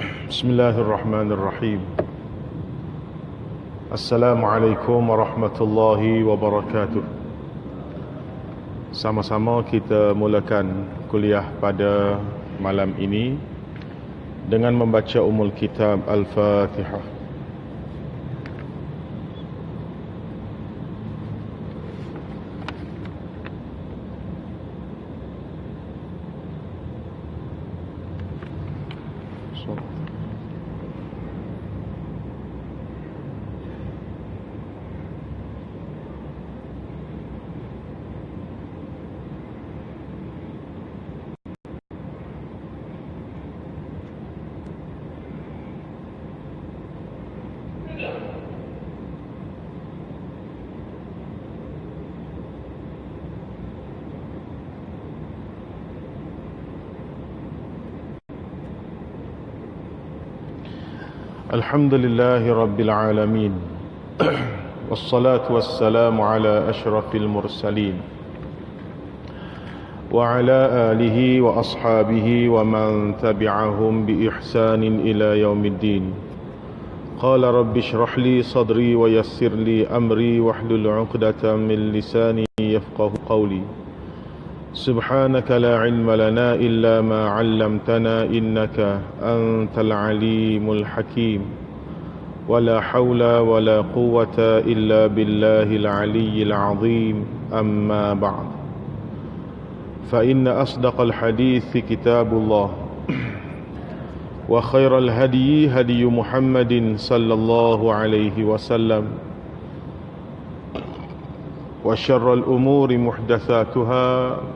Bismillahirrahmanirrahim. Assalamualaikum warahmatullahi wabarakatuh. Sama-sama kita mulakan kuliah pada malam ini dengan membaca Ummul Kitab Al-Fatihah. Alhamdulillahi Rabbil Alamin. Wassalatu wassalamu ala ashrafil mursalin wa ala alihi wa ashabihi wa man tabi'ahum bi ihsanin ila yaumiddin. Qala rabbi shrah li sadri wa yassir li amri wahlul 'uqdatam min lisani yafqahu qawli. Subhanaka la ilma lana illa ma 'allamtana innaka antal alimul hakim. Wala hawla wala quwwata illa billahil aliyyil 'azim. Amma ba'd. Fa inna asdaqal hadithi kitabullah wa khairal hadyi hadyu Muhammadin sallallahu alaihi wasallam wa syarral umuri muhdatsatuha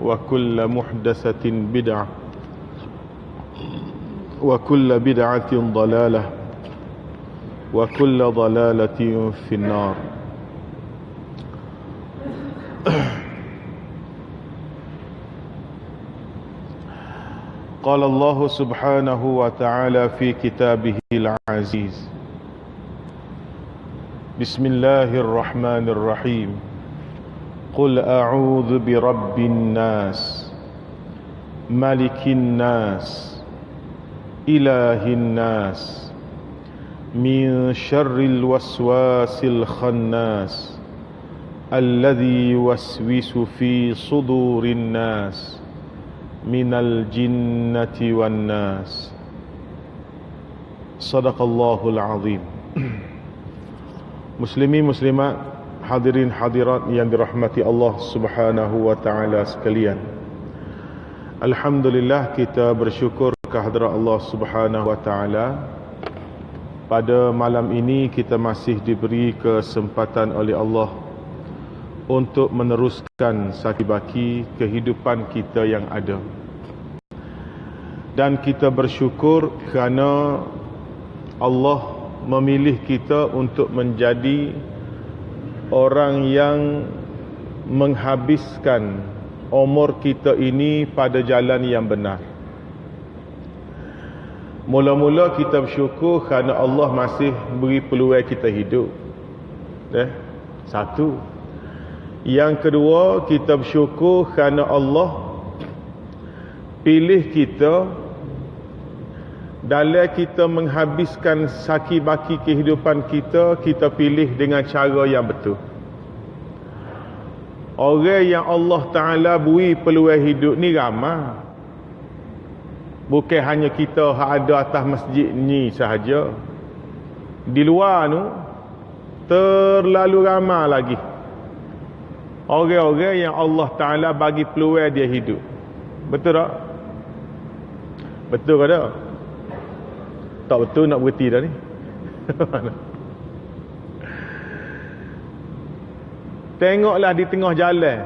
wa kullu muhdatsatin bid'ah wa kullu bid'atin dhalalah wa kullu dhalalatin finnar. Qala Allah subhanahu wa ta'ala fi kitabihil aziz. Bismillahirrahmanirrahim. Qul a'udzu birabbin nas, malikin nas, ilahin nas, min syarril waswasil khannas, alladhi yuwaswisu fi sudurin nas, minal jinnati wan nas. Sadaqallahul azim. Muslimin muslimat, hadirin hadirat yang dirahmati Allah Subhanahu wa taala sekalian. Alhamdulillah, kita bersyukur kehadrat Allah Subhanahu wa taala. Pada malam ini kita masih diberi kesempatan oleh Allah untuk meneruskan sakibaki kehidupan kita yang ada. Dan kita bersyukur kerana Allah memilih kita untuk menjadi orang yang menghabiskan umur kita ini pada jalan yang benar. Mula-mula kita bersyukur kerana Allah masih beri peluang kita hidup. Satu. Yang kedua, kita bersyukur kerana Allah pilih kita dalam kita menghabiskan saki-baki kehidupan kita, kita pilih dengan cara yang betul. Orang yang Allah Ta'ala beri peluang hidup ni ramai. Bukan hanya kita yang ada atas masjid ni sahaja. Di luar tu terlalu ramai lagi orang-orang yang Allah Ta'ala bagi peluang dia hidup. Betul tak? Betul ke tak? Tak betul nak berhenti dah ni. Tengoklah di tengah jalan,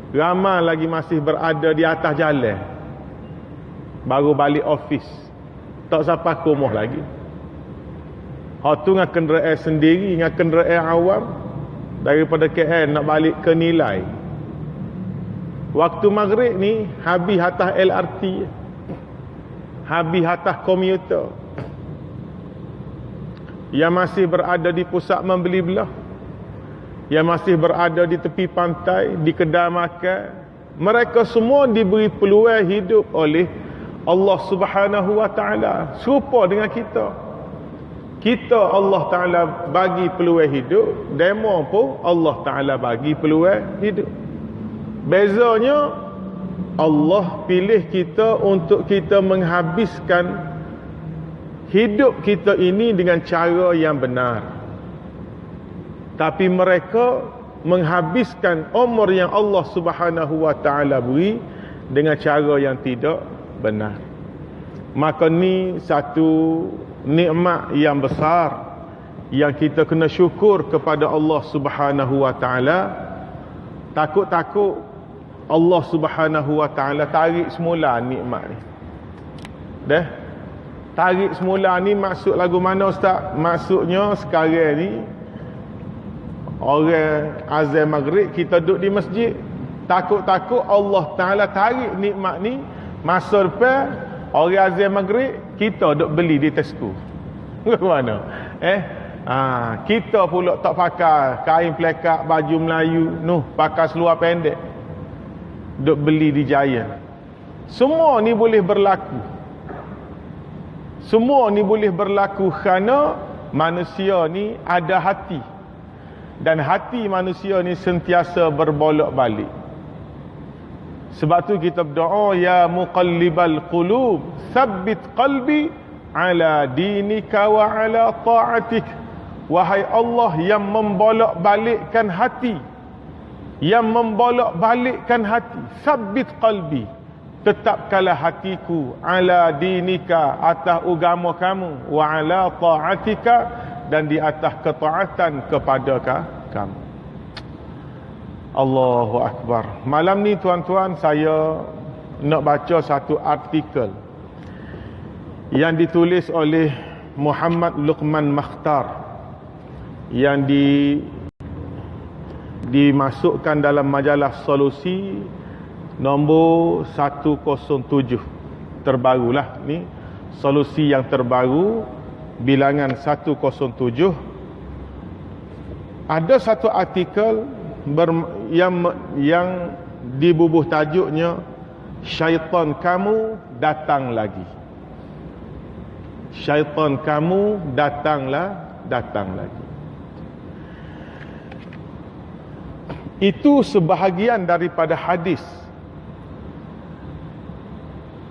ramai lagi masih berada di atas jalan, baru balik office, tak sampai ke rumah lagi. Hak tu dengan kenderaan sendiri, dengan kenderaan awam, daripada KL nak balik ke Nilai. Waktu maghrib ni habis atas LRT, habis atas komuter. Yang masih berada di pusat membeli belah, yang masih berada di tepi pantai, di kedai makan, mereka semua diberi peluang hidup oleh Allah Subhanahu wa ta'ala serupa dengan kita. Kita Allah Ta'ala bagi peluang hidup, demo pun Allah Ta'ala bagi peluang hidup. Bezanya Allah pilih kita untuk kita menghabiskan hidup kita ini dengan cara yang benar. Tapi mereka menghabiskan umur yang Allah Subhanahu wa ta'ala beri dengan cara yang tidak benar. Maka ni satu nikmat yang besar yang kita kena syukur kepada Allah Subhanahu wa ta'ala. Takut-takut Allah Subhanahu wa ta'ala tarik semula nikmat ni. Dah tarik semula ni maksud lagu mana ustaz? Maksudnya sekarang ni orang azan maghrib kita duduk di masjid, takut-takut Allah Ta'ala tarik nikmat ni. Masa depan orang azan maghrib kita duduk beli di Tesco. Mana? Kita pula tak pakai kain plekat, baju Melayu, pakai seluar pendek, duduk beli di Giant. Semua ni boleh berlaku. Semua ni boleh berlaku kerana manusia ni ada hati. Dan hati manusia ni sentiasa berbolak-balik. Sebab tu kita berdoa, ya muqallibal qulub, tsabbit qalbi ala dinika wa ala ta'atik. Wahai Allah yang membolak-balikkan hati, yang membolak-balikkan hati, tsabbit qalbi, tetapkanlah hatiku ala dinika, atas agama kamu, wa ala ta'atika, dan di atas ketaatan kepada kamu. Allahu Akbar. Malam ni tuan-tuan, saya nak baca satu artikel yang ditulis oleh Muhammad Luqman Makhtar, yang dimasukkan dalam majalah Solusi nombor 107. Terbarulah ni, Solusi yang terbaru, bilangan 107. Ada satu artikel yang dibubuh tajuknya, syaitan kamu datang lagi. Syaitan kamu datang lagi. Itu sebahagian daripada hadis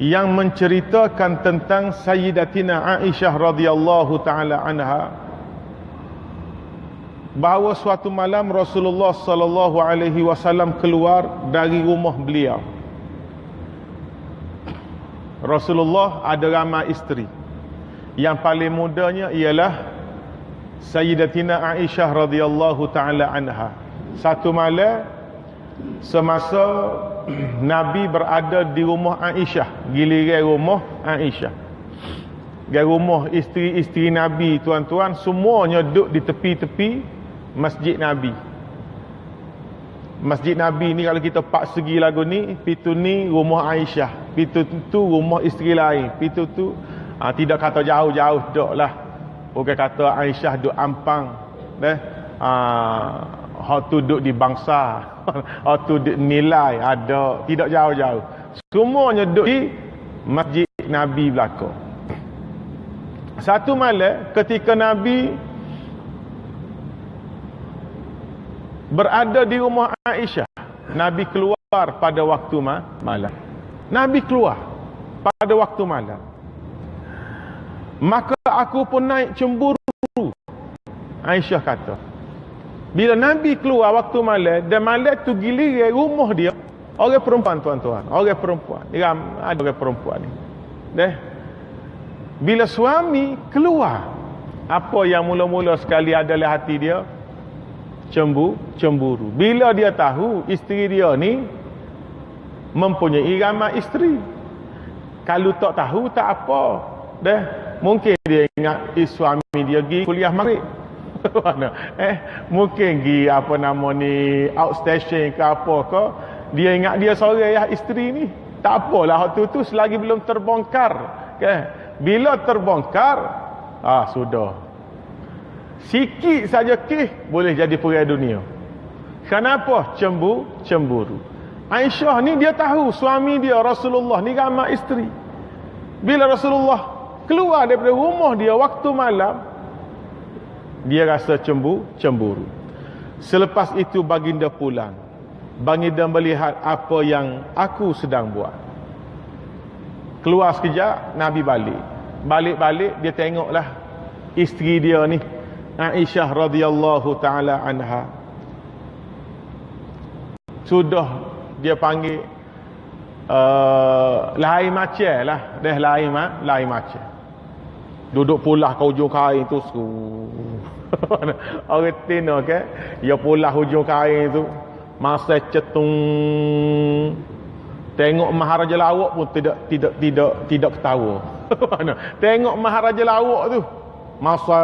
yang menceritakan tentang Sayyidatina Aisyah radhiyallahu taala anha, bahawa suatu malam Rasulullah sallallahu alaihi wasallam keluar dari rumah beliau. Rasulullah ada ramai isteri. Yang paling mudanya ialah Sayyidatina Aisyah radhiyallahu taala anha. Satu malam semasa Nabi berada di rumah Aisyah, giliran rumah Aisyah, di rumah isteri-isteri Nabi, tuan-tuan, semuanya duduk di tepi-tepi Masjid Nabi. Masjid Nabi ni kalau kita pak segi lagu ni, pintu ni rumah Aisyah, pintu tu rumah isteri lain, pintu tu tidak kata jauh-jauh dok lah. Bukan kata Aisyah duk Ampang, hak tu duk di Bangsa, hak tu duk Nilai, ada, tidak jauh-jauh. Semuanya duk di Masjid Nabi belakang. Satu malam ketika Nabi berada di rumah Aisyah, Nabi keluar pada waktu malam. Nabi keluar pada waktu malam. Maka aku pun naik cemburu, Aisyah kata. Bila Nabi keluar waktu malam, dan malam tu giliran rumah dia orang perempuan, tuan-tuan, orang perempuan. Ada orang perempuan ni. Bila suami keluar, apa yang mula-mula sekali adalah hati dia cemburu. Bila dia tahu isteri dia ni mempunyai ramai isteri. Kalau tak tahu tak apa. Mungkin dia ingat suami dia pergi kuliah maghrib. Mungkin pergi outstation ke apa ke. Dia ingat dia seorang isteri ni. Tak apalah waktu tu selagi belum terbongkar. Bila terbongkar, sudah. Sikit saja boleh jadi perang dunia. Kenapa? Cemburu. Aisyah ni dia tahu suami dia Rasulullah ni ramai isteri. Bila Rasulullah keluar daripada rumah dia waktu malam, dia rasa cemburu. Selepas itu baginda pulang. Baginda melihat apa yang aku sedang buat. Keluar sekejap, Nabi balik. Balik dia tengoklah isteri dia ni, Aisyah radhiyallahu taala anha. Sudah dia panggil lain macam lah. Dah lain macam. Duduk pulah ke hujung kain tu. Orang tino ke, dia pulah hujung kain tu. Masa cetung, tengok Maharaja Lawak pun tidak ketawa. Tengok Maharaja Lawak tu, masa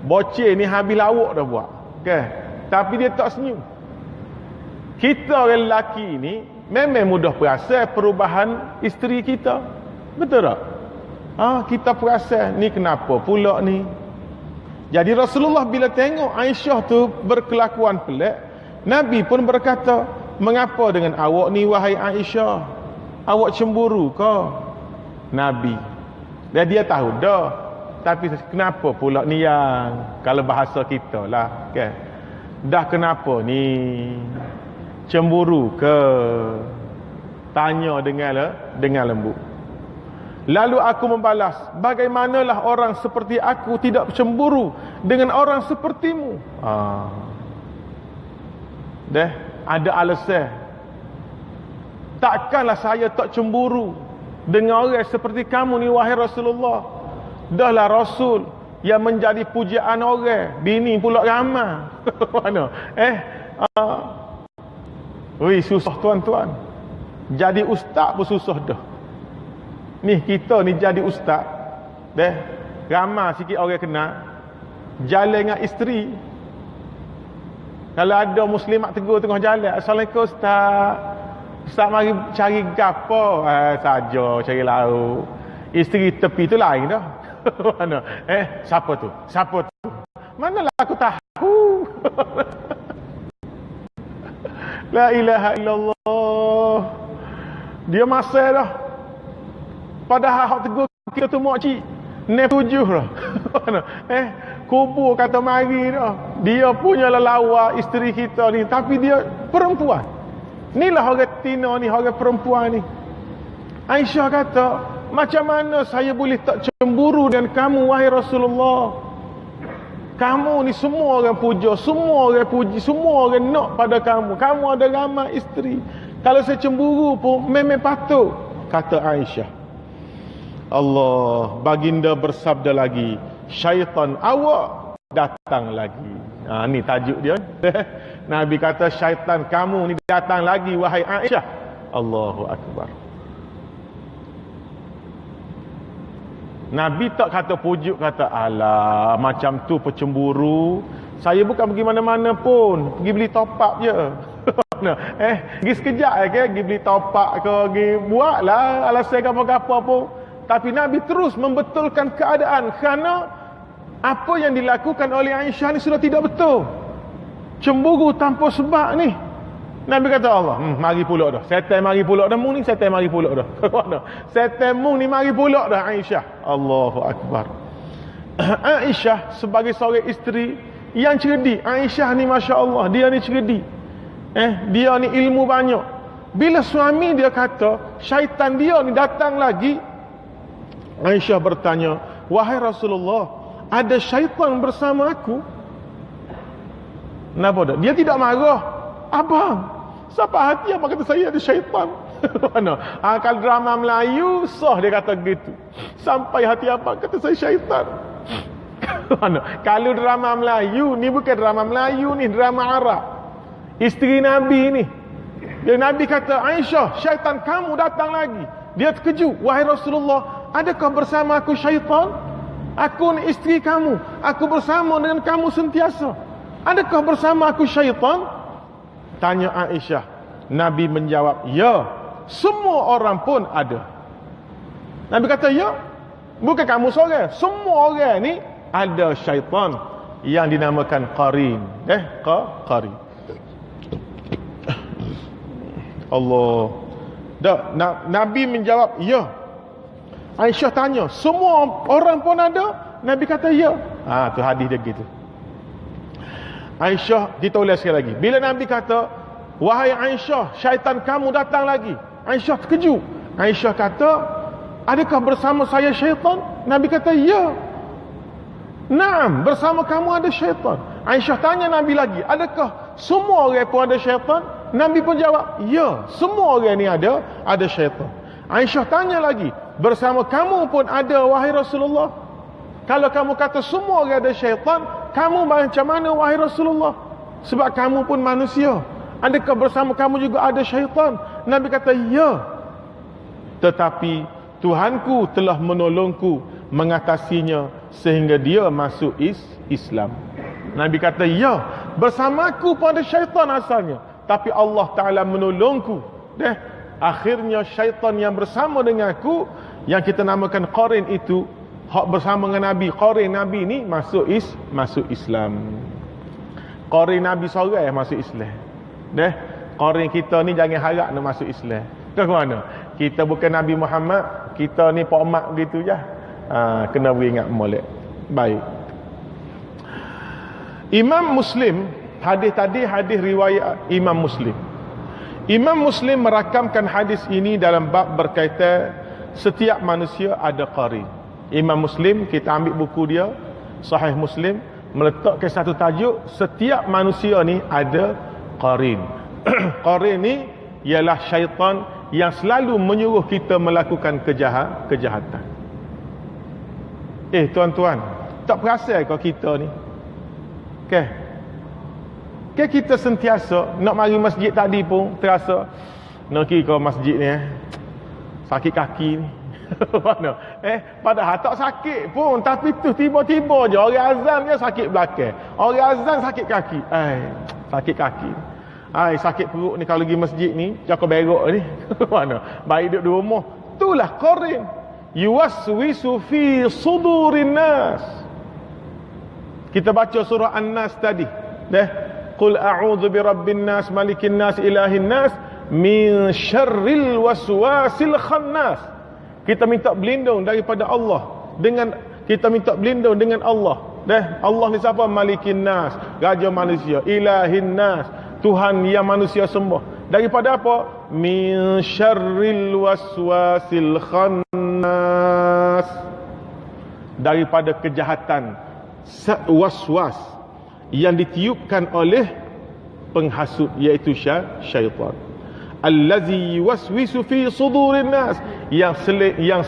bocil ni habis lawak dah buat. Okay? Tapi dia tak senyum. Kita orang lelaki ni memang mudah perasan perubahan isteri kita. Betul tak? Kita perasan ni kenapa pula ni. Jadi Rasulullah bila tengok Aisyah tu berkelakuan pelik, Nabi pun berkata, mengapa dengan awak ni wahai Aisyah? Awak cemburu ke? Nabi. Dan dia tahu dah. Tapi kenapa pula ni yang, kalau bahasa kita lah, kan? Dah kenapa ni? Cemburu ke? Tanya dengan lembut. Lalu aku membalas, bagaimanalah orang seperti aku tidak cemburu dengan orang sepertimu? Dah ada alasan. Takkanlah saya tak cemburu dengan orang seperti kamu ni wahai Rasulullah. Dahlah Rasul yang menjadi pujaan orang, bini pula ramai. Mana? Susah tuan-tuan. Jadi ustaz pun susah dah. Ni kita ni jadi ustaz, ramai sikit orang kenal, jalan dengan isteri. Kalau ada muslimat tegur tengah jalan, Assalamualaikum Ustaz mari cari gapo? Saja cari lauk. Isteri tepi tu lain dah. Mana? Siapa tu? Manalah aku tahu. La ilaha illallah. Dia masa dah. Padahal hak tegur kita tu makcik 7 dah. Kubur kata mari dah. Dia punya lawa isteri kita ni, tapi dia perempuan. Inilah orang Tino ni, orang perempuan ni. Aisyah kata, macam mana saya boleh tak cemburu dengan kamu wahai Rasulullah? Kamu ni semua orang puja, semua orang puji, semua orang nak pada kamu. Kamu ada ramai isteri. Kalau saya cemburu pun memang patut, kata Aisyah. Allah, baginda bersabda lagi, syaitan awak datang lagi. Ni tajuk dia. Nabi kata syaitan kamu ni datang lagi wahai Aisyah. Allahu Akbar. Nabi tak kata pujuk, kata alah macam tu pencemburu. Saya bukan pergi mana-mana pun, pergi beli top up je. Pergi sekejap pergi beli top up ke, pergi buatlah alasan apa-apa pun. Tapi Nabi terus membetulkan keadaan kerana apa yang dilakukan oleh Aisyah ni sudah tidak betul. Cemburu tanpa sebab ni. Nabi kata Allah, mari pulak dah. Setan mari pulak dah. Mu ni setan mari pulak dah. Setan mu ni mari pulak dah Aisyah. Allahu Akbar. Aisyah sebagai seorang isteri yang cerdik. Aisyah ni Masya Allah, dia ni cerdik. Dia ni ilmu banyak. Bila suami dia kata syaitan dia ni datang lagi, Aisyah bertanya, wahai Rasulullah, ada syaitan bersama aku? Kenapa dah? Dia tidak marah. Abang, siapa hati apa kata saya ada syaitan? Kalau drama Melayu, sah dia kata gitu. Sampai hati apa kata saya syaitan? Kalau drama Melayu, ni bukan drama Melayu, ni drama Arab. Isteri Nabi ni. Dia Nabi kata, Aisyah, syaitan kamu datang lagi. Dia terkejut, wahai Rasulullah, adakah bersama aku syaitan? Aku ni isteri kamu, aku bersama dengan kamu sentiasa. Adakah bersama aku syaitan? Tanya Aisyah. Nabi menjawab, ya, semua orang pun ada. Nabi kata, ya, bukan kamu seorang, semua orang ni ada syaitan yang dinamakan qarin. Qarin. Allah. Nabi menjawab, ya, Aisyah tanya, semua orang pun ada? Nabi kata ya. Tu hadis dia gitu. Aisyah ditulis sekali lagi. Bila Nabi kata, wahai Aisyah, syaitan kamu datang lagi. Aisyah terkejut. Aisyah kata, adakah bersama saya syaitan? Nabi kata, ya. Naam, bersama kamu ada syaitan. Aisyah tanya Nabi lagi, adakah semua orang pun ada syaitan? Nabi pun jawab, ya, semua orang ni ada syaitan. Aisyah tanya lagi, bersama kamu pun ada wahai Rasulullah? Kalau kamu kata semua orang ada syaitan, kamu macam mana wahai Rasulullah? Sebab kamu pun manusia. Adakah bersama kamu juga ada syaitan? Nabi kata, ya. Tetapi Tuhanku telah menolongku mengatasinya sehingga dia masuk Islam. Nabi kata, ya, bersamaku pun ada syaitan asalnya, tapi Allah Ta'ala menolongku. Akhirnya syaitan yang bersama dengan aku, yang kita namakan qarin itu, hak bersama dengan Nabi, qarin Nabi ni masuk Islam. Qarin Nabi seorang masuk Islam. Qarin kita ni jangan harap nak masuk Islam. Ke mana? Kita bukan Nabi Muhammad, kita ni Pak Mak begitu je. Kena beringat molek. Baik. Imam Muslim, hadis tadi hadis riwayat Imam Muslim. Imam Muslim merakamkan hadis ini dalam bab berkaitan setiap manusia ada qarin. Imam Muslim, kita ambil buku dia, Sahih Muslim, meletakkan satu tajuk, setiap manusia ni ada qarin. Qarin ni ialah syaitan yang selalu menyuruh kita melakukan kejahatan. Tuan-tuan, tak perasan kau kita ni? Kita sentiasa nak mari masjid tadi pun terasa nak pergi ke masjid ni sakit kaki ni. Mana? Padahal tak sakit pun, tapi tu tiba-tiba je orang azan dia sakit belakang. Orang azan sakit kaki. Sakit kaki. Sakit perut ni kalau pergi masjid ni, jaga berok ni. Mana? Baik duduk di rumah. Itulah qarin. Yuwaswisu fi sudurin nas. Kita baca surah An-Nas tadi. Qul a'udzu birabbin nas, malikin nas, ilahin nas, min syarril waswasil khannas. Kita minta berlindung daripada Allah, kita minta berlindung dengan Allah. Allah ni siapa? Malikin nas, raja manusia, ilahin nas, Tuhan yang manusia sembah. Daripada apa? Min syarril waswasil khannas. Daripada kejahatan waswas yang ditiupkan oleh penghasut, iaitu syaitan. Allazi yuwaswisu fi sudurin nas, yang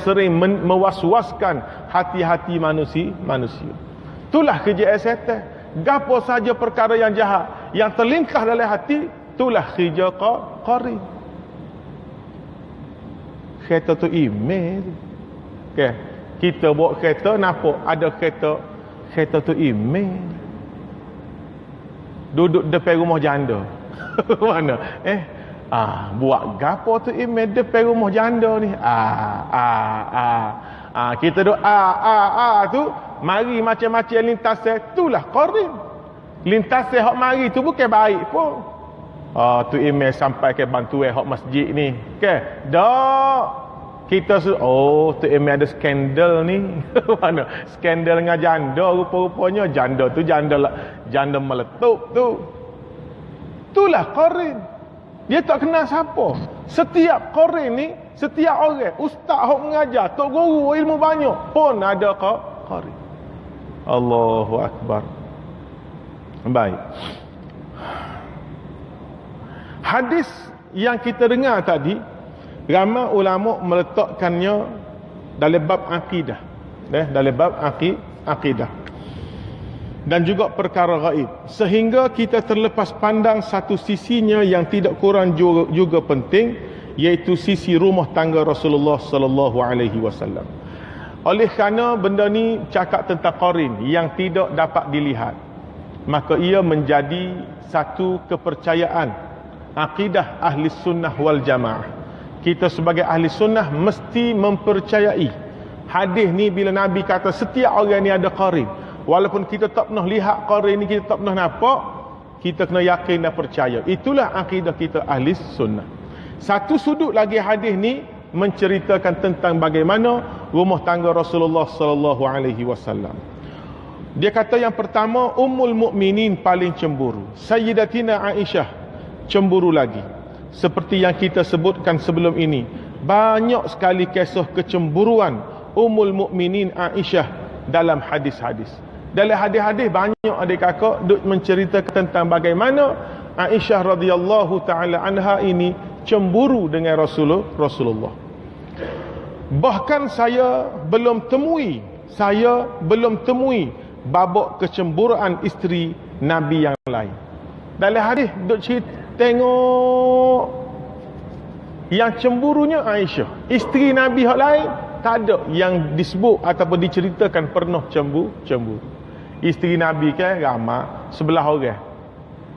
sering mewaswaskan hati-hati manusia. Itulah kerja syaitan. Gapo saja perkara yang jahat yang terlingkah dalam hati, itulah kerja qarin. Kereta tu email. Kita bawa kereta, nampak ada kereta tu email. Duduk depan rumah janda. Mana? Buat gapo tu email depan rumah janda ni? Kita duk tu mari macam-macam lintasan, itulah qarin. Lintasan hak mari tu bukan baik pun. Tu email sampai ke bantuan hak masjid ni. Dak. Kita tu email ada skandal ni. Mana? Skandal dengan janda, rupa-rupanya janda tu janda meletup tu. Itulah qarin. Dia tak kenal siapa. Setiap qarin ni, setiap orang, ustaz hok mengajar, tok guru ilmu banyak pun ada qarin. Allahu akbar. Baik. Hadis yang kita dengar tadi, ramai ulama meletakkannya dalam bab akidah. Dalam bab akidah. Dan juga perkara gaib, sehingga kita terlepas pandang satu sisinya yang tidak kurang juga penting, iaitu sisi rumah tangga Rasulullah sallallahu alaihi wasallam. Oleh kerana benda ni cakap tentang qarin yang tidak dapat dilihat, maka ia menjadi satu kepercayaan akidah ahli sunnah wal jamaah. Kita sebagai ahli sunnah mesti mempercayai hadis ni bila Nabi kata setiap orang ni ada qarin. Walaupun kita tak pernah lihat qarin ni, kita tak pernah nampak, kita kena yakin dan percaya. Itulah akidah kita ahli sunnah. Satu sudut lagi hadis ni menceritakan tentang bagaimana rumah tangga Rasulullah sallallahu alaihi wasallam. Dia kata yang pertama, Ummul Mukminin paling cemburu. Sayyidatina Aisyah cemburu lagi. Seperti yang kita sebutkan sebelum ini, banyak sekali kisah kecemburuan Ummul Mukminin Aisyah dalam hadis-hadis. Dalam hadis-hadis banyak adik kakak duk menceritakan tentang bagaimana Aisyah radhiyallahu taala anha ini cemburu dengan Rasulullah. Bahkan saya belum temui babak kecemburuan isteri Nabi yang lain. Dalam hadis duk tengok yang cemburunya Aisyah. Isteri Nabi yang lain tak ada yang disebut ataupun diceritakan pernah cemburu. Isteri Nabi kan ramai 11 orang.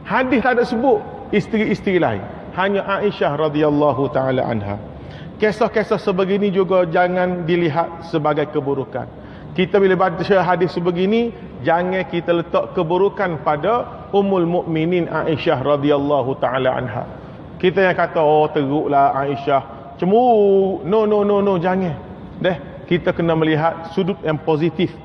Hadis tak ada sebut isteri-isteri lain. Hanya Aisyah radhiyallahu taala anha. Kisah-kisah sebegini juga jangan dilihat sebagai keburukan. Kita bila baca hadis sebegini, jangan kita letak keburukan pada Ummul Mukminin Aisyah radhiyallahu taala anha. Kita yang kata, oh teruklah Aisyah cemburu. No, jangan. Kita kena melihat sudut yang positif.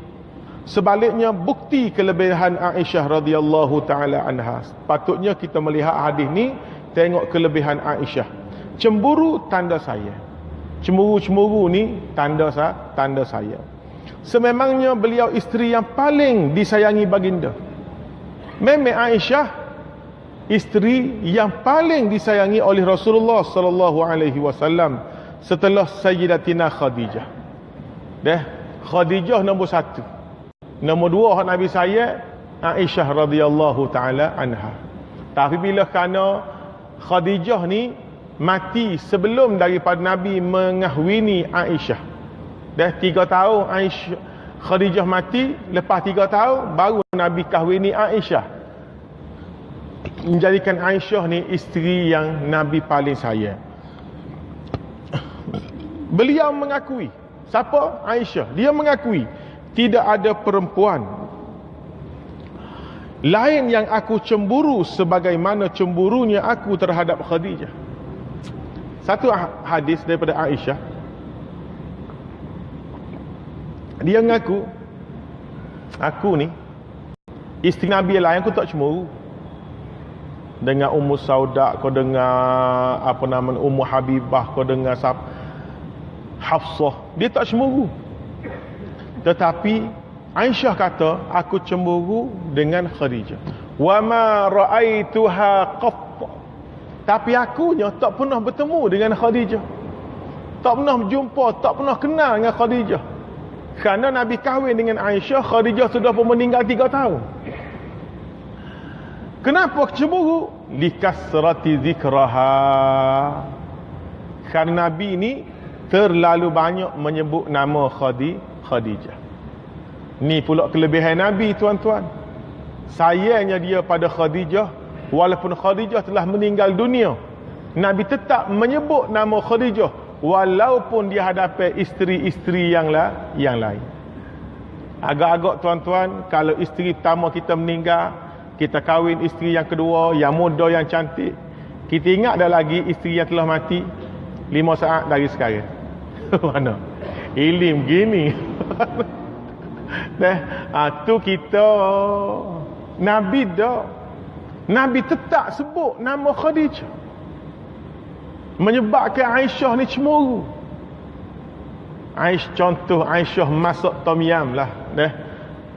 Sebaliknya, bukti kelebihan Aisyah radhiyallahu taala anha. Patutnya kita melihat hadis ni, tengok kelebihan Aisyah. Cemburu tanda saya. Cemburu ni tanda saya. Sememangnya beliau isteri yang paling disayangi baginda. Memang Aisyah isteri yang paling disayangi oleh Rasulullah sallallahu alaihi wasallam setelah Sayyidatina Khadijah. Khadijah nombor 1. Nombor 2 Nabi saya Aisyah radhiyallahu taala anha. Tapi bila kerana Khadijah ni mati sebelum daripada Nabi mengahwini Aisyah. 3 tahun Khadijah mati, lepas 3 tahun baru Nabi kahwini Aisyah. Menjadikan Aisyah ni isteri yang Nabi paling sayang. Beliau mengakui, siapa? Aisyah. Dia mengakui tidak ada perempuan lain yang aku cemburu sebagaimana cemburunya aku terhadap Khadijah. Satu hadis daripada Aisyah, dia mengaku, aku ni isteri Nabi lain aku tak cemburu. Dengan Ummu Sauda, kau dengar Ummu Habibah, kau dengar Hafsah, dia tak cemburu. Tetapi Aisyah kata, aku cemburu dengan Khadijah. Wa ma ra'aituha qatt. Tapi akunya tak pernah bertemu dengan Khadijah. Tak pernah berjumpa, tak pernah kenal dengan Khadijah. Kerana Nabi kahwin dengan Aisyah, Khadijah sudah pun meninggal 3 tahun. Kenapa cemburu? Likasrati zikraha. Kerana Nabi ini terlalu banyak menyebut nama Khadijah. Ni pula kelebihan Nabi, tuan-tuan. Sayangnya dia pada Khadijah, walaupun Khadijah telah meninggal dunia, Nabi tetap menyebut nama Khadijah walaupun dia hadapi isteri-isteri yang lain. Agak-agak tuan-tuan, kalau isteri pertama kita meninggal, kita kahwin isteri yang kedua, yang muda, yang cantik, kita ingat dah lagi isteri yang telah mati 5 saat dari sekarang. Mana? Ilim gini. Tu kita. Nabi dah. Nabi tetap sebut nama Khadijah, menyebabkan Aisyah ni cemburu. Contoh Aisyah masak tom yam lah.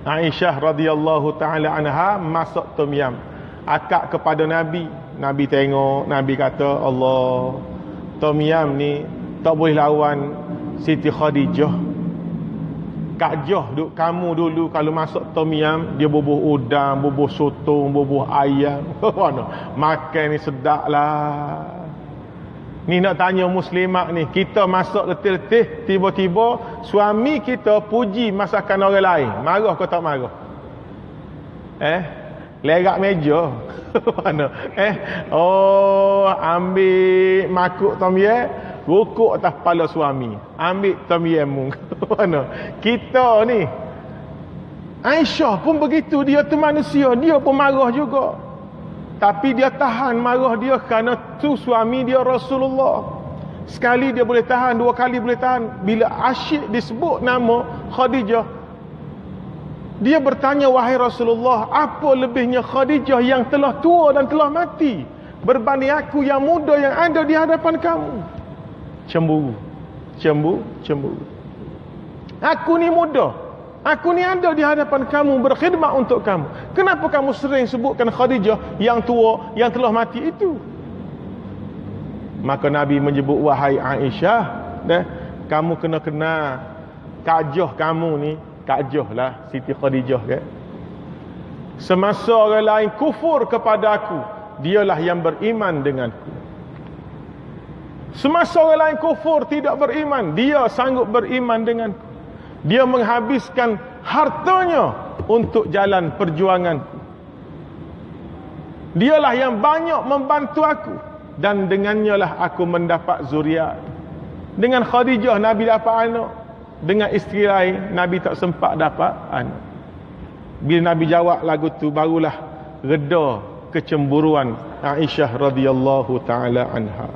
Aisyah radhiyallahu taala anha masak tom yam. Akak kepada Nabi. Nabi tengok, Nabi kata, Allah, tom yam ni tak boleh lawan Siti Khadijah. Kak Jah duk kamu dulu kalau masak tom yam, dia bubuh udang, bubuh sotong, bubuh ayam. Makan ni sedap lah. Ni nak tanya muslimat ni, kita masak letih-letih, tiba-tiba suami kita puji masakan orang lain, marah ke tak marah? Lerak meja. Ambil makuk tom yam, rukuk atas kepala suami, ambil tom yam. Kita ni, Aisyah pun begitu, dia tu manusia, dia pun marah juga. Tapi dia tahan marah dia kerana tu suami dia Rasulullah. Sekali dia boleh tahan, dua kali boleh tahan. Bila asyik disebut nama Khadijah, dia bertanya, wahai Rasulullah, apa lebihnya Khadijah yang telah tua dan telah mati berbanding aku yang muda yang ada di hadapan kamu? Cemburu. Aku ni muda, aku ni ada di hadapan kamu, berkhidmat untuk kamu. Kenapa kamu sering sebutkan Khadijah yang tua, yang telah mati itu? Maka Nabi menyebut, wahai Aisyah, kamu kena kenal Kajah kamu ni, Kajah lah Siti Khadijah kan. Semasa orang lain kufur kepada aku, dialah yang beriman denganku. Semasa orang lain kufur, tidak beriman, dia sanggup beriman denganku. Dia menghabiskan hartanya untuk jalan perjuanganku. Dialah yang banyak membantu aku, dan dengannya lah aku mendapat zuriat. Dengan Khadijah Nabi dapat anak, dengan isteri lain Nabi tak sempat dapat anak. Bila Nabi jawab lagu tu, barulah reda kecemburuan Aisyah radhiyallahu taala anha.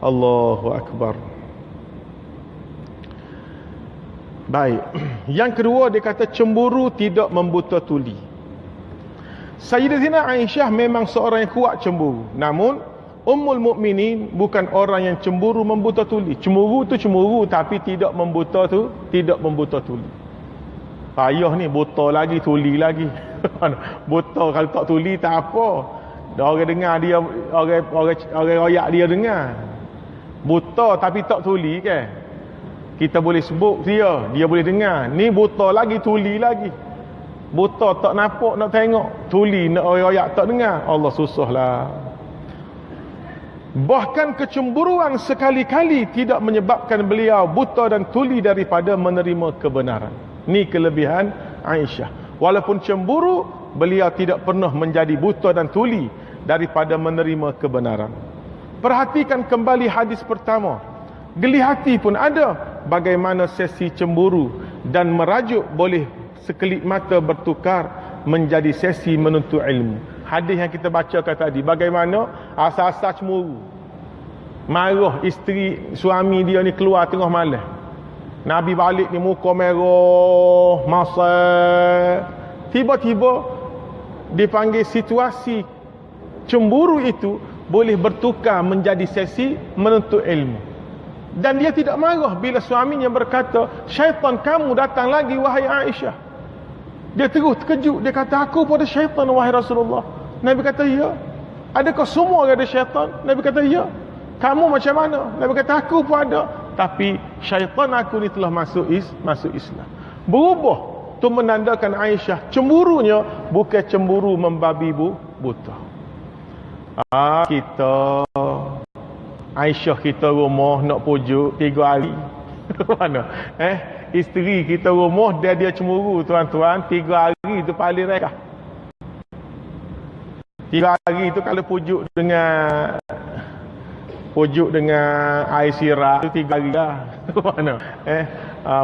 Allahu akbar. Baik. Yang kedua, dia kata cemburu tidak membuta tuli. Sayyidatina Aisyah memang seorang yang kuat cemburu. Namun Ummul Mukminin bukan orang yang cemburu membuta tuli. Cemburu tu cemburu, tapi tidak membuta tuli. Payah ni, buta lagi, tuli lagi. Buta kalau tak tuli tak apa. Orang dengar dia, orang royak dia dengar. Buta tapi tak tuli kan. Kita boleh sebut dia boleh dengar. Ni buta lagi, tuli lagi. Buta tak nampak nak tengok, tuli nak royak tak dengar. Allah susahlah. Bahkan kecemburuan sekali-kali tidak menyebabkan beliau buta dan tuli daripada menerima kebenaran. Ni kelebihan Aisyah. Walaupun cemburu, beliau tidak pernah menjadi buta dan tuli daripada menerima kebenaran. Perhatikan kembali hadis pertama. Geli hati pun ada. Bagaimana sesi cemburu dan merajuk boleh sekelip mata bertukar menjadi sesi menuntut ilmu. Hadis yang kita bacakan tadi, bagaimana asal-asal cemburu. Marah isteri suami dia ni keluar tengah malam. Nabi balik ni muka merah, masak. Tiba-tiba dipanggil situasi cemburu itu boleh bertukar menjadi sesi menuntut ilmu. Dan dia tidak marah bila suaminya berkata, syaitan kamu datang lagi wahai Aisyah. Dia terus terkejut. Dia kata, aku pun ada syaitan wahai Rasulullah. Nabi kata, ya. Adakah semua ada syaitan? Nabi kata, ya. Kamu macam mana? Nabi kata, aku pun ada. Tapi syaitan aku ni telah masuk Islam. Berubah. Itu menandakan Aisyah cemburunya bukan cemburu membabi buta. Kita Aisyah kita rumah nak pujuk 3 hari. Mana? Isteri kita rumah dia cemburu tuan-tuan, 3 hari tu paling rekah. 3 hari tu kalau pujuk dengan air sirap tu 3 hari dah. Mana?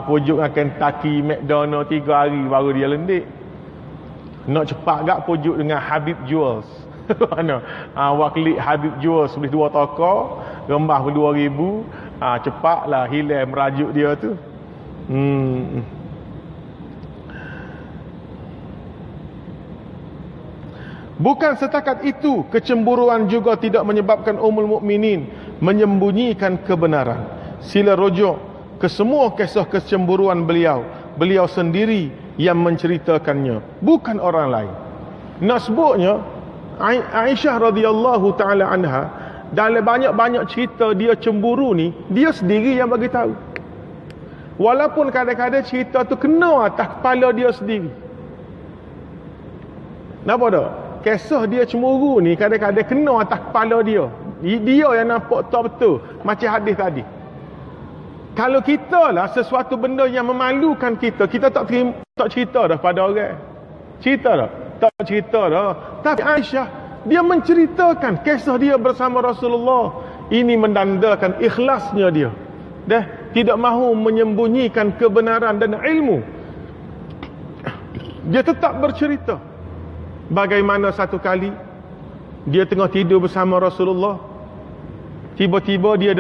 Pujuk dengan Kentucky, McDonald 3 hari baru dia lendik. Nak cepat gak pujuk dengan Habib Jewels. Mana? Wakil Habib Jewels beli 2 toko, rembah pun 2,000. Cepatlah hilang merajuk dia tu. Bukan setakat itu, kecemburuan juga tidak menyebabkan Ummul Mukminin menyembunyikan kebenaran. Sila rujuk ke semua kisah kecemburuan beliau. Beliau sendiri yang menceritakannya, bukan orang lain. Nak sebutnya, Aisyah radhiyallahu taala anha dalam banyak-banyak cerita dia cemburu ni, dia sendiri yang bagi tahu. Walaupun kadang-kadang cerita tu kena atas kepala dia sendiri. Nampak tak? Kisah dia cemburu ni kadang-kadang kena atas kepala dia. Dia yang nampak tak betul. Macam hadis tadi. Kalau kita lah sesuatu benda yang memalukan kita tak cerita dah pada orang. Cerita dah? Tak cerita dah. Tapi Aisyah, dia menceritakan kisah dia bersama Rasulullah. Ini menandakan ikhlasnya dia. Tidak mahu menyembunyikan kebenaran dan ilmu. Dia tetap bercerita. Bagaimana satu kali dia tengah tidur bersama Rasulullah. Tiba-tiba dia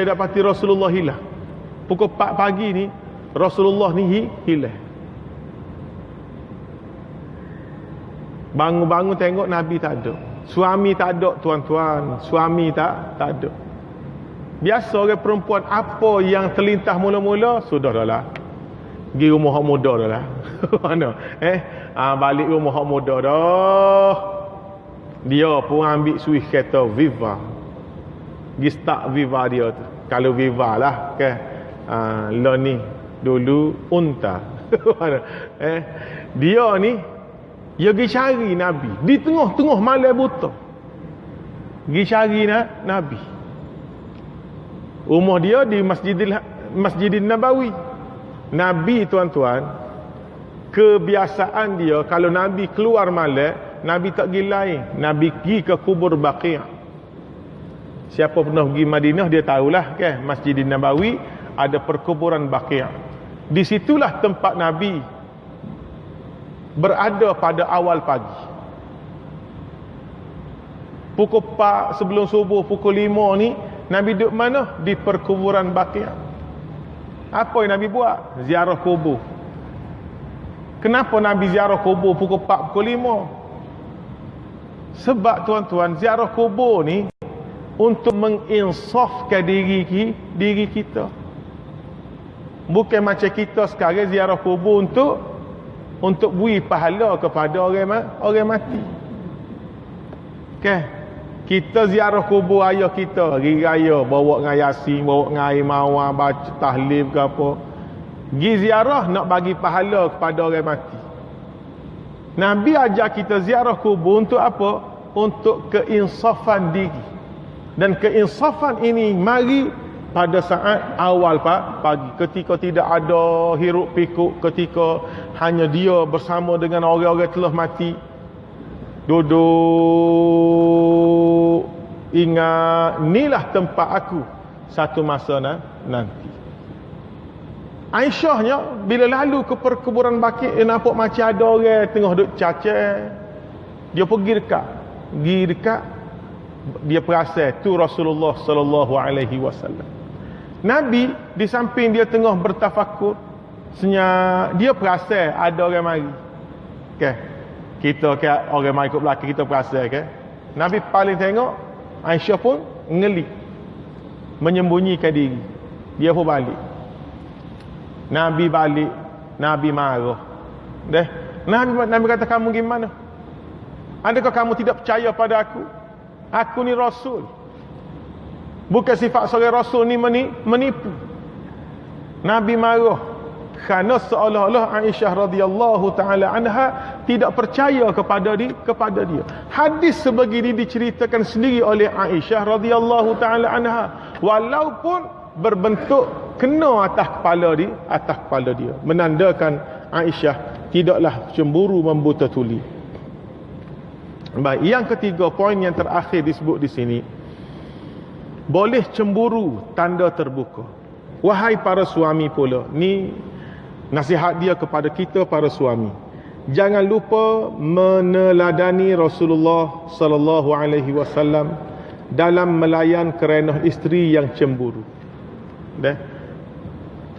dapati Rasulullah hilang. Pukul 4 pagi ni Rasulullah ni hilang. Bangun-bangun tengok Nabi tak ada. Suami tak ada, tuan-tuan. Suami tak ada. Biasa orang perempuan apa yang terlintas mula-mula, sudah dah lah. Pergi rumah hak muda dah lah. Mana? Balik rumah hak muda dah. Dia pun ambil suis kereta Viva. Pergi start Viva dia tu. Kalau Viva lah kan. Lah ni dulu unta. Mana? Dia ni dia pergi cari Nabi di tengah-tengah malam buta. Pergi cari Nabi. Rumah dia di Masjidil Nabawi. Nabi, tuan-tuan, kebiasaan dia kalau Nabi keluar malam, Nabi tak pergi lain. Nabi pergi ke kubur Baqi'. Siapa pernah pergi Madinah dia tahulah kan, Masjidil Nabawi ada perkuburan Baqi'. Di situlah tempat Nabi berada pada awal pagi. Pukul 4 sebelum subuh, pukul 5 ni Nabi duduk mana? Di perkuburan Baqi'. Apa yang Nabi buat? Ziarah kubur. Kenapa Nabi ziarah kubur pukul 4, pukul 5? Sebab tuan-tuan, ziarah kubur ni untuk menginsafkan diri kita. Bukan macam kita sekarang ziarah kubur untuk beri pahala kepada orang mati. Okay. Kita ziarah kubur ayah kita, hari raya bawa dengan Yasin, bawa dengan air mawar, baca tahlil ke apa. Pergi ziarah nak bagi pahala kepada orang mati. Nabi ajar kita ziarah kubur untuk apa? Untuk keinsafan diri. Dan keinsafan ini mari pada saat awal pagi, ketika tidak ada hiruk pikuk, ketika hanya dia bersama dengan orang-orang telah mati. Duduk ingat, inilah tempat aku satu masa nanti. Aisyahnya bila lalu ke perkuburan Baqi', dia nampak macam ada orang tengah duduk cacat. Dia pergi dekat, dia perasan tu Rasulullah sallallahu alaihi wasallam. Nabi di samping dia tengah bertafakur, senyap, dia perasan ada orang mari. Okay. Kita orang mari kat belakang kita perasan kan. Nabi paling tengok, Aisyah pun ngeli, menyembunyikan diri. Dia pun balik. Nabi balik, Nabi marah. Nabi kata, kamu gimana? Adakah kamu tidak percaya pada aku? Aku ni Rasul. Bukan sifat seorang Rasul ni menipu. Nabi marah kerana seolah-olah Aisyah radhiyallahu taala anha tidak percaya kepada dia. Hadis sebegini diceritakan sendiri oleh Aisyah radhiyallahu taala anha, walaupun berbentuk kena atas kepala dia, menandakan Aisyah tidaklah cemburu membuta tuli. Baik, yang ketiga, poin yang terakhir disebut di sini, boleh cemburu tanda terbuka. Wahai para suami pula, ni nasihat dia kepada kita para suami. Jangan lupa meneladani Rasulullah sallallahu alaihi wasallam dalam melayan kerana isteri yang cemburu.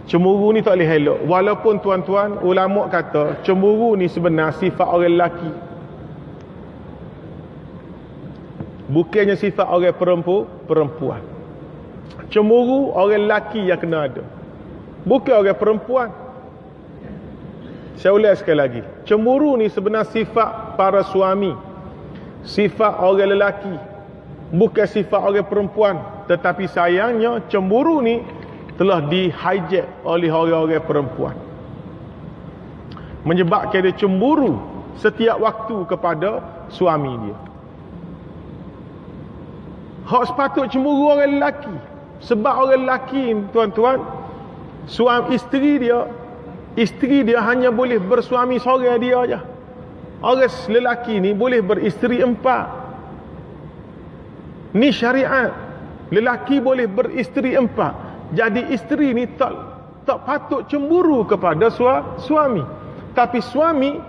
Cemburu ni tak boleh elok. Walaupun tuan-tuan, ulama kata cemburu ni sebenarnya sifat orang lelaki. Bukannya sifat orang perempuan. Cemburu orang lelaki yang kena ada, bukan orang perempuan. Saya ulang sekali lagi. Cemburu ni sebenarnya sifat para suami, sifat orang lelaki, bukan sifat orang perempuan. Tetapi sayangnya cemburu ni telah di-hijack oleh orang-orang perempuan, menyebabkan dia cemburu setiap waktu kepada suami dia. Hak sepatut cemburu orang lelaki. Sebab orang lelaki, tuan-tuan, suami isteri dia hanya boleh bersuami seorang dia aja. Orang lelaki ni boleh beristeri 4. Ni syariat. Lelaki boleh beristeri 4. Jadi isteri ni tak patut cemburu kepada suami. Tapi suami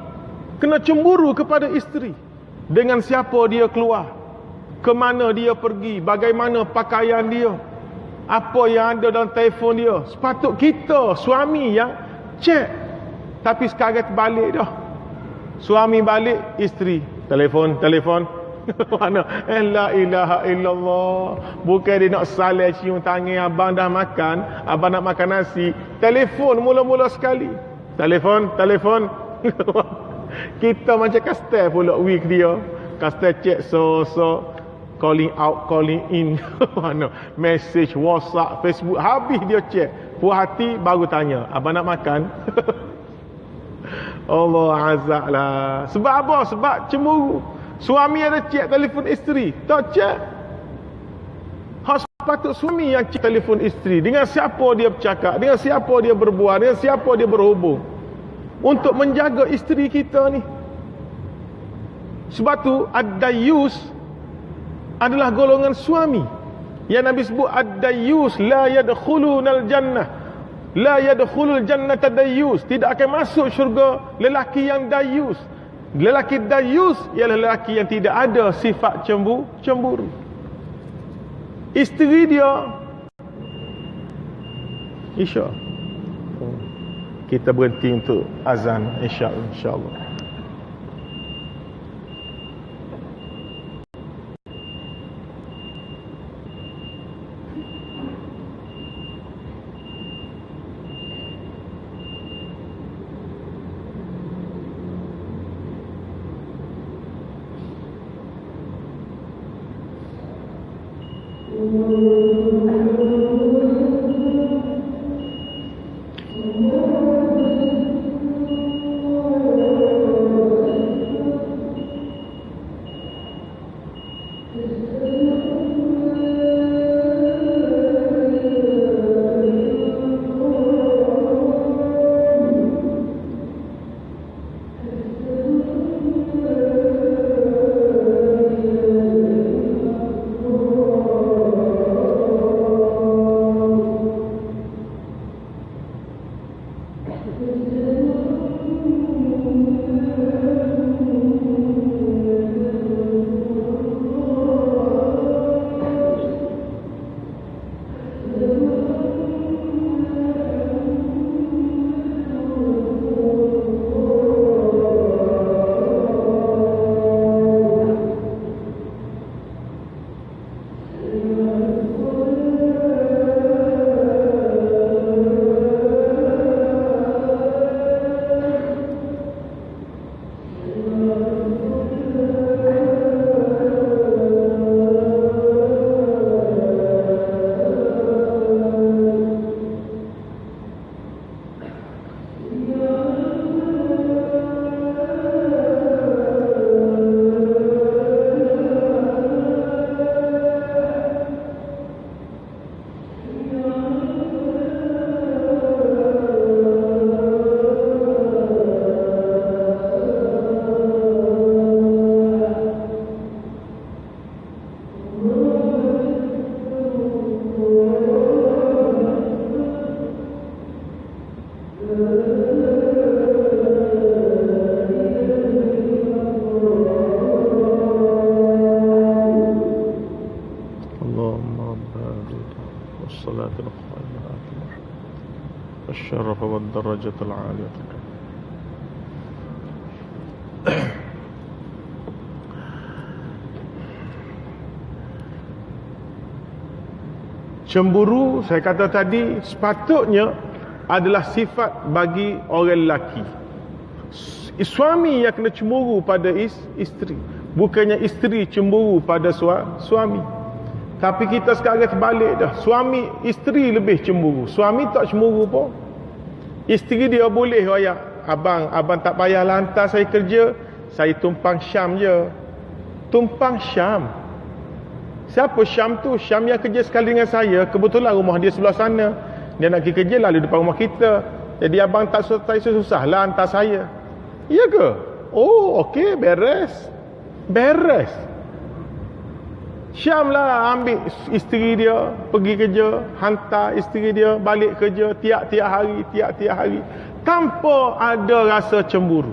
kena cemburu kepada isteri. Dengan siapa dia keluar, ke mana dia pergi, bagaimana pakaian dia, apa yang ada dalam telefon dia. Sepatut kita suami yang cek. Tapi sekarang terbalik dah. Suami balik, isteri telefon mana? La ilaha illallah. Bukan dia nak salah cium tangan, abang dah makan, abang nak makan nasi, telefon mula-mula sekali. Telefon. Kita macam kastel pula week dia. Kastel cek so calling out, calling in. Mana? Message WhatsApp, Facebook, habis dia cek. Puas hati baru tanya, abang nak makan? Allah azab lah. Sebab apa? Sebab cemburu. Suami ada cek telefon isteri, tak cek. Hak sepatut suami yang cek telefon isteri. Dengan siapa dia bercakap, dengan siapa dia berbual, dengan siapa dia berhubung, untuk menjaga isteri kita ni. Sebab tu ad-dayyus adalah golongan suami yang Nabi sebut ad-dayyus la yadkhulunal jannah, la yadkhulul jannata dayyus, tidak akan masuk syurga lelaki yang dayyus. Lelaki dayyus ialah lelaki yang tidak ada sifat cemburu. Isteri dia Isya. Kita berhenti untuk azan insya-Allah. الشرف والدرجة العالية. Cemburu, saya kata tadi, sepatutnya adalah sifat bagi orang lelaki. Suami yang kena cemburu pada isteri, bukannya isteri cemburu pada suami. Tapi kita sekarang terbalik dah. Suami, isteri lebih cemburu. Suami tak cemburu pun. Isteri dia boleh royak, abang tak payahlah hantar saya kerja, saya tumpang Syam je. Tumpang Syam. Siapa Syam tu? Syam yang kerja sekali dengan saya. Kebetulan rumah dia sebelah sana. Dia nak pergi kerja lalu depan rumah kita. Jadi abang tak susah lah hantar saya. Iya ke? Oh, okey, beres. Syam lah ambil isteri dia pergi kerja, hantar isteri dia balik kerja tiap-tiap hari tanpa ada rasa cemburu.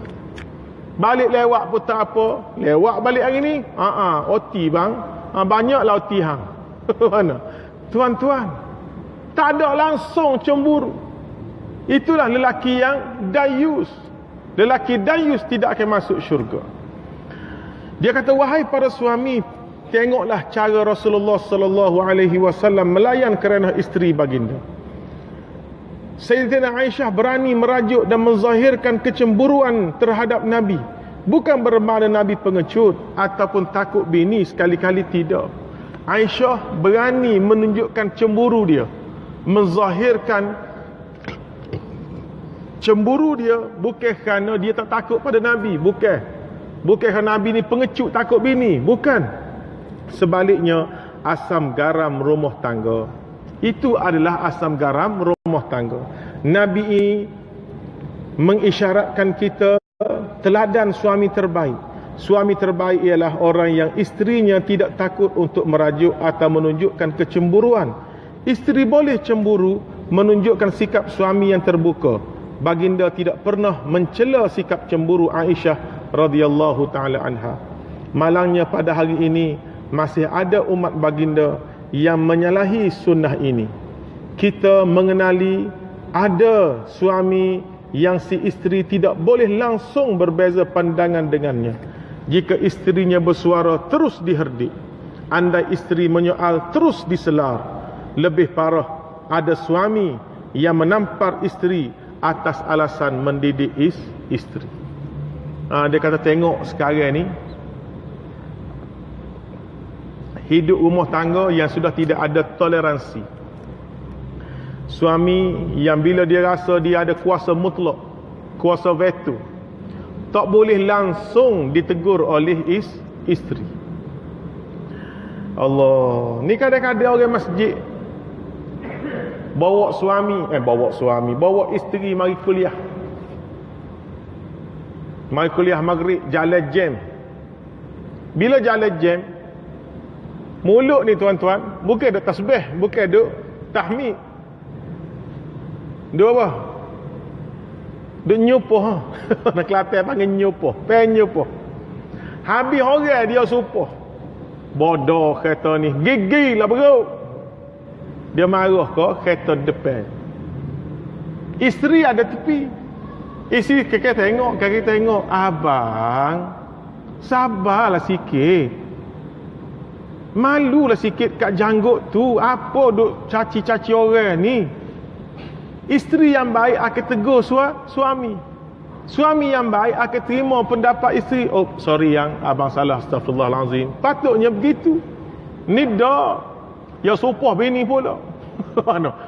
Balik lewat pun tak apa. Lewat balik hari ni, OT bang. banyak lauti hang. Mana? Tuan-tuan, tak ada langsung cemburu. Itulah lelaki yang dayus. Lelaki dayus tidak akan masuk syurga. Dia kata, wahai para suami, tengoklah cara Rasulullah sallallahu alaihi wasallam melayan kerana isteri baginda. Sayyidatina Aisyah berani merajuk dan menzahirkan kecemburuan terhadap Nabi. Bukan bermakna Nabi pengecut ataupun takut bini, sekali-kali tidak. Aisyah berani menunjukkan cemburu dia, menzahirkan cemburu dia, bukan kerana dia tak takut pada Nabi, bukan kerana Nabi ni pengecut takut bini, bukan. Sebaliknya, asam garam rumah tangga, itu adalah asam garam rumah tangga. Nabi ini mengisyaratkan kita teladan suami terbaik. Suami terbaik ialah orang yang isterinya tidak takut untuk merajuk atau menunjukkan kecemburuan. Isteri boleh cemburu, menunjukkan sikap suami yang terbuka. Baginda tidak pernah mencela sikap cemburu Aisyah radhiyallahu taala anha. Malangnya pada hari ini masih ada umat baginda yang menyalahi sunnah ini. Kita mengenali ada suami yang si isteri tidak boleh langsung berbeza pandangan dengannya. Jika isterinya bersuara, terus diherdik. Andai isteri menyoal, terus diselar. Lebih parah, ada suami yang menampar isteri atas alasan mendidik isteri. Dia kata, tengok sekarang ni, hidup rumah tangga yang sudah tidak ada toleransi. Suami yang bila dia rasa dia ada kuasa mutlak, kuasa veto, tak boleh langsung ditegur oleh isteri. Allah, ni kadang-kadang orang masjid bawa isteri mari kuliah. Mari kuliah maghrib, jalan jam. Bila jalan jam, mulut ni tuan-tuan, bukan duk tasbih, bukan duk tahmid. Duk apa? Duk nyupoh. Nak Kelantan panggil nyupoh, penyupoh. Habis orang dia supoh. Bodoh kereta ni, gigi lah beruk. Dia marah ke kereta depan. Isteri ada tepi. Isteri kakak tengok, abang, sabarlah sikit. Malulah sikit kat janggut tu. Apa duk caci-caci orang ni? Isteri yang baik akan tegur suami. Suami yang baik akan terima pendapat isteri. Oh, sorry yang abang salah, astagfirullahalazim. Patutnya begitu. Ni dah ya supoh bini pula.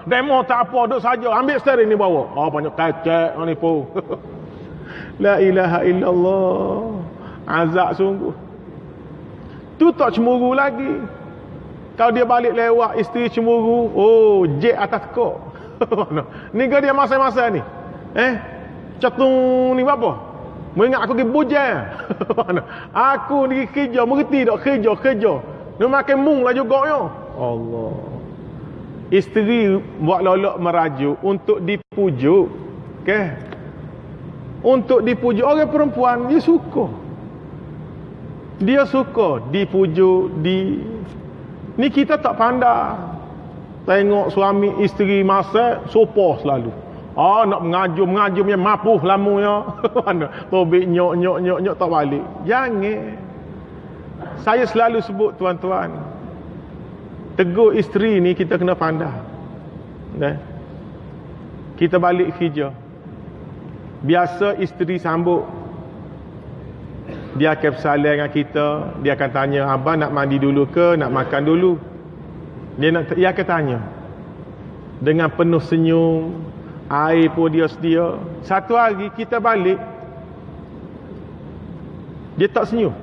Demo tak apa, duk saja ambil steering ni bawa. Oh, banyak kacak ni pun. La ilaha illallah. Azab sungguh. Tu tak cemburu lagi. Kalau dia balik lewat, isteri cemburu, oh, jet atas kok. Ni ke dia masa-masa ni? Catung ni apa? Mengingat aku pergi bujang. Aku ni kerja, mengerti tak kerja. Dia makan mung lah juga yo. Allah. Isteri buat lolok merajuk untuk dipujuk. Okay? Untuk dipujuk. Orang perempuan dia suka. Dia suka dipujuk, ni kita tak pandai. Tengok suami isteri masak, sopoh selalu. Nak mengajum yang mapuh lamanya. Tobik nyok tak balik. Jangan. Saya selalu sebut tuan-tuan, tegur isteri ni kita kena pandai. Kita balik kerja, biasa isteri sambut, dia akan bersalam dengan kita. Dia akan tanya, abang nak mandi dulu ke, nak makan dulu? Dia akan tanya dengan penuh senyum. Air pun dia sedia. Satu hari kita balik, dia tak senyum.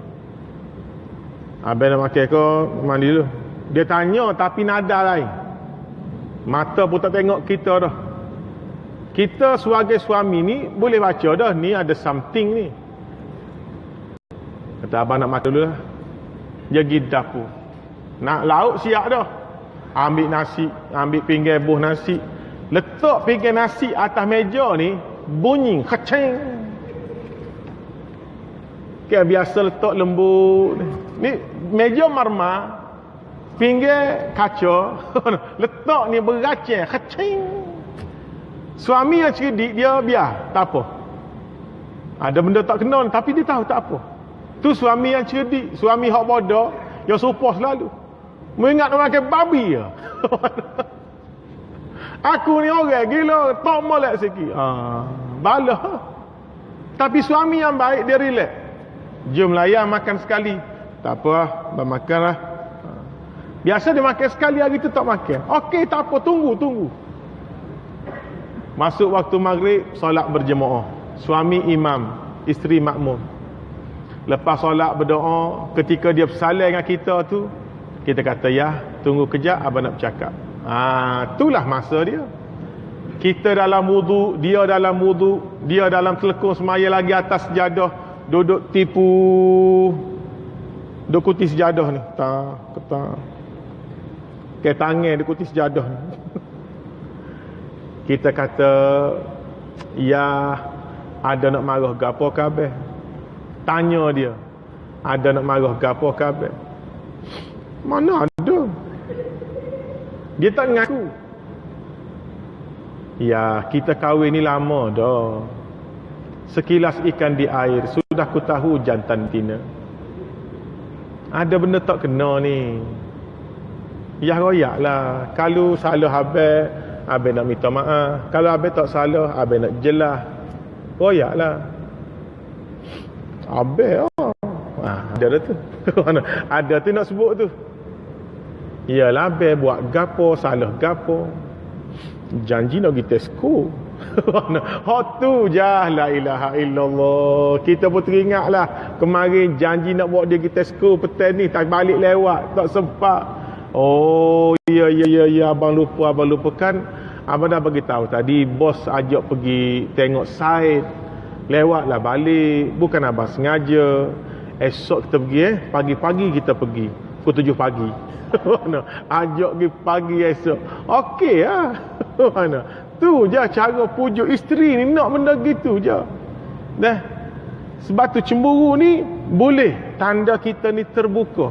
Abang nak makan ke, mandi dulu? Dia tanya tapi nada lain. Mata pun tak tengok kita dah. Kita sebagai suami ni boleh baca dah, ni ada something ni. Kata abang nak makan dulu lah. Dia pergi dapur, nak lauk siap dah. Ambil nasi, ambil pinggan buh nasi, letak pinggan nasi atas meja ni, bunyi kacang. Kan biasa letak lembut. Ni meja marmar, pinggir kaca, letak ni beracang, kacing. Suami yang cerdik dia biar, tak apa. Ada benda tak kena tapi dia tahu tak apa. Tu suami yang cerdik, suami hak bodoh, yang sopoh selalu. Mengingat orang makan babi ya. Aku ni orang gila, tak molek sikit. Balah. Tapi suami yang baik dia relax. Jom layan makan sekali. Tak apa lah, makan lah. Biasa dia makan sekali, hari tu tak makan. Okey, tak apa, tunggu. Masuk waktu maghrib, solat berjemaah. Suami imam, isteri makmum. Lepas solat berdoa, ketika dia bersalam dengan kita tu, kita kata, ya, tunggu kejap, abang nak bercakap. Itulah masa dia. Kita dalam wudu, dia dalam wudu, dia dalam telekung semaya lagi atas sejadah, duduk tipu, duduk kuti sejadah ni. Ke tangan duduk kuti sejadah ni. Kita kata, ya, ada nak marah gapo kabeh? Tanya dia, ada nak marah gapo kabeh? Mana ada? Dia tak ngaku. Ya, kita kahwin ni lama dah. Sekilas ikan di air, sudah ku tahu jantan tina. Ada benda tak kena ni. Ya royak lah. Kalau salah habis, abang nak minta maaf. Kalau abang tak salah, abang nak jelas. Royak lah. Abang ada tu. Ada tu nak sebut tu. Yalah, abang buat gapo, salah gapo. Janji nak pergi Tesco. Hak tu je, la ilaha illallah. Kita pun teringatlah kemarin janji nak bawa dia pergi Tesco petang ni, tak balik lewat, tak sempat. Oh ya abang lupakan. Abang dah bagi tahu tadi, bos ajak pergi tengok site. Lewatlah balik, bukan abang sengaja. Esok kita pergi pagi-pagi kita pergi. Pukul 7 pagi. Ajak pergi pagi esok. Okey lah. Tu je cara pujuk isteri ni, nak benda gitu je. Dah. Sebab tu cemburu ni boleh tanda kita ni terbuka.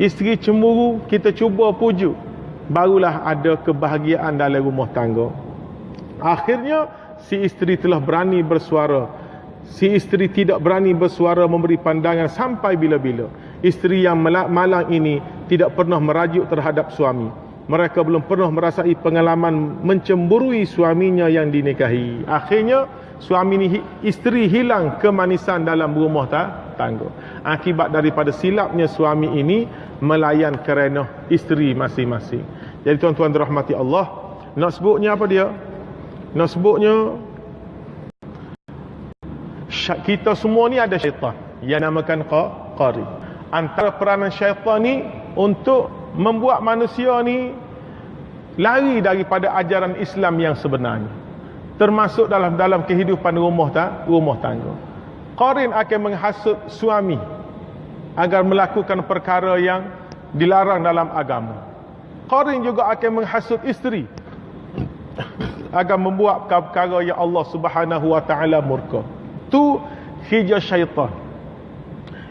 Isteri cemburu, kita cuba pujuk, barulah ada kebahagiaan dalam rumah tangga. Akhirnya si isteri telah berani bersuara. Si isteri tidak berani bersuara memberi pandangan sampai bila-bila. Isteri yang malang ini tidak pernah merajuk terhadap suami. Mereka belum pernah merasai pengalaman mencemburui suaminya yang dinikahi. Akhirnya isteri hilang kemanisan dalam rumah tangga. Akibat daripada silapnya suami ini melayan kerana isteri masing-masing. Jadi tuan-tuan dirahmati Allah, nak sebutnya apa dia? Nak sebutnya kita semua ni ada syaitan yang namakan qari. Antara peranan syaitan ni untuk membuat manusia ni lari daripada ajaran Islam yang sebenarnya, termasuk dalam kehidupan rumah tangga. Qarin akan menghasut suami agar melakukan perkara yang dilarang dalam agama. Qarin juga akan menghasut isteri agar membuat perkara yang Allah Subhanahu wa taala murka. Tu hijau syaitan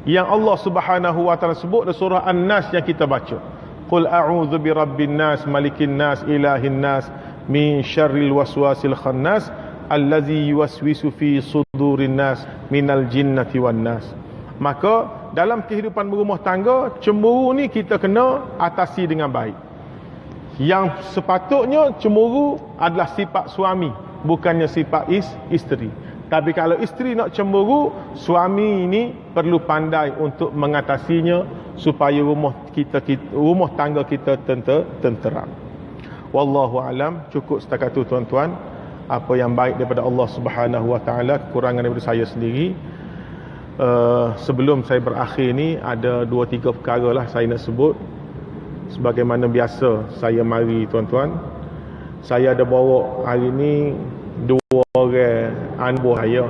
yang Allah Subhanahu wa taala sebut dalam surah An-Nas yang kita baca. Qul a'udzu birabbin nas, malikin nas, ilahin nas, min syarril waswasil khannas, allazi yuwaswisu fi sudurin nas, minal jinnati wan nas. Maka dalam kehidupan berumah tangga, cemburu ni kita kena atasi dengan baik. Yang sepatutnya cemburu adalah sifat suami, bukannya sifat isteri. Tapi kalau isteri nak cemburu, suami ini perlu pandai untuk mengatasinya supaya rumah tangga kita tenteram. Wallahu alam. Cukup setakat itu tuan-tuan. Apa yang baik daripada Allah Subhanahu wa taala, kekurangan daripada saya sendiri. Sebelum saya berakhir ni, ada 2-3 perkara lah saya nak sebut. Sebagaimana biasa saya mari tuan-tuan, saya ada bawa hari ni 2 orang anak buah saya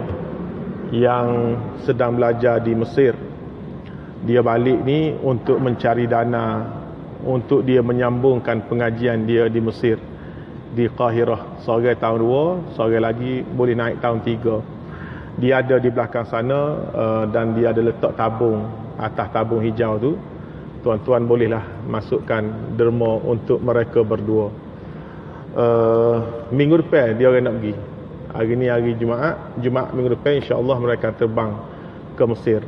yang sedang belajar di Mesir. Dia balik ni untuk mencari dana untuk dia menyambungkan pengajian dia di Mesir, di Qahirah. Seorang tahun 2, seorang lagi boleh naik tahun 3. Dia ada di belakang sana dan dia ada letak tabung, atas tabung hijau tu. tuan-tuan bolehlah masukkan derma untuk mereka berdua. Minggu depan dia orang nak pergi. Hari ni hari Jumaat minggu depan insya-Allah mereka terbang ke Mesir.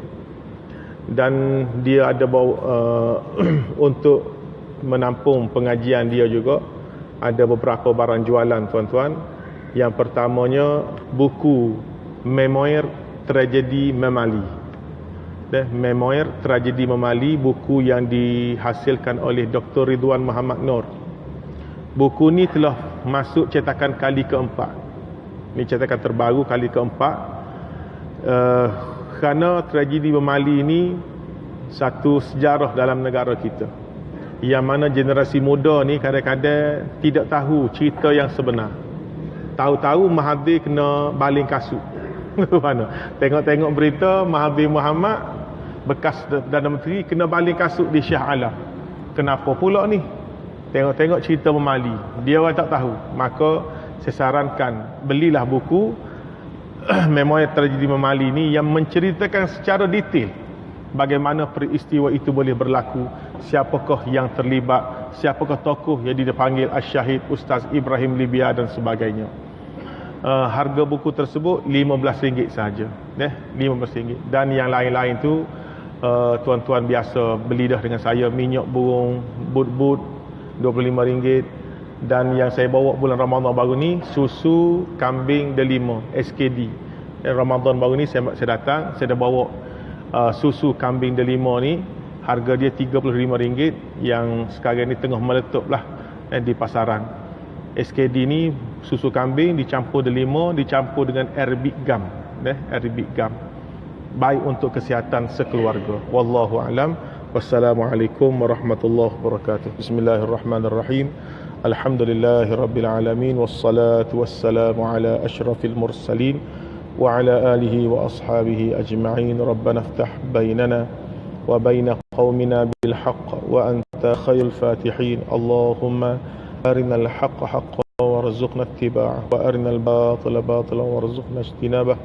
Dan dia ada bawa untuk menampung pengajian dia juga ada beberapa barang jualan tuan-tuan. Yang pertamanya buku Memoir Tragedi Memali. Memoir Tragedi Memali, buku yang dihasilkan oleh Dr. Ridwan Muhammad Nur. Buku ni telah masuk cetakan kali keempat. Ini cetakan terbaru kali keempat. Kerana tragedi Memali ini satu sejarah dalam negara kita, yang mana generasi muda ni kadang-kadang tidak tahu cerita yang sebenar. Tahu-tahu Mahathir kena baling kasut. Mana? Tengok-tengok berita Mahathir Muhammad bekas Perdana Menteri kena baling kasut di Shah Alam. Kenapa pula ni? Tengok-tengok cerita Memali. Dia orang tak tahu. Maka saya sarankan belilah buku Memoir Tragedi Memali ni yang menceritakan secara detail bagaimana peristiwa itu boleh berlaku, siapakah yang terlibat, siapakah tokoh yang dipanggil Asy-Syahid Ustaz Ibrahim Libya dan sebagainya. Harga buku tersebut RM15 saja, RM15. Dan yang lain-lain tu tuan-tuan biasa beli dah dengan saya. Minyak burung but-but RM25. Dan yang saya bawa bulan Ramadan baru ni susu kambing delima SKD. Ramadan baru ni saya datang, saya dah bawa susu kambing delima ni. Harga dia RM35 yang sekarang ni tengah meletup lah di pasaran. SKD ni susu kambing dicampur delima, dicampur dengan Arabic gum, Arabic gum. Baik untuk kesihatan sekeluarga. Wallahu alam. Wassalamualaikum warahmatullahi wabarakatuh. Bismillahirrahmanirrahim. Alhamdulillahi rabbil alamin, wassalatu wassalamu ala asyrafil mursalin wa ala alihi wa ashabihi ajma'in. Rabbana iftah bainana wa baina qaumina bil haqq wa anta khairul fatihin. Allahumma arinal haqqa haqqan warzuqna ittiba'ah wa arinal batila batilan warzuqna ijtinabah.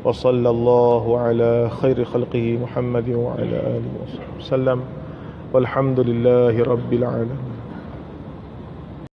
Wa sallallahu ala khairi khalqihi Muhammadin wa ala alihi wa sallam. Walhamdulillahi rabbil alamin.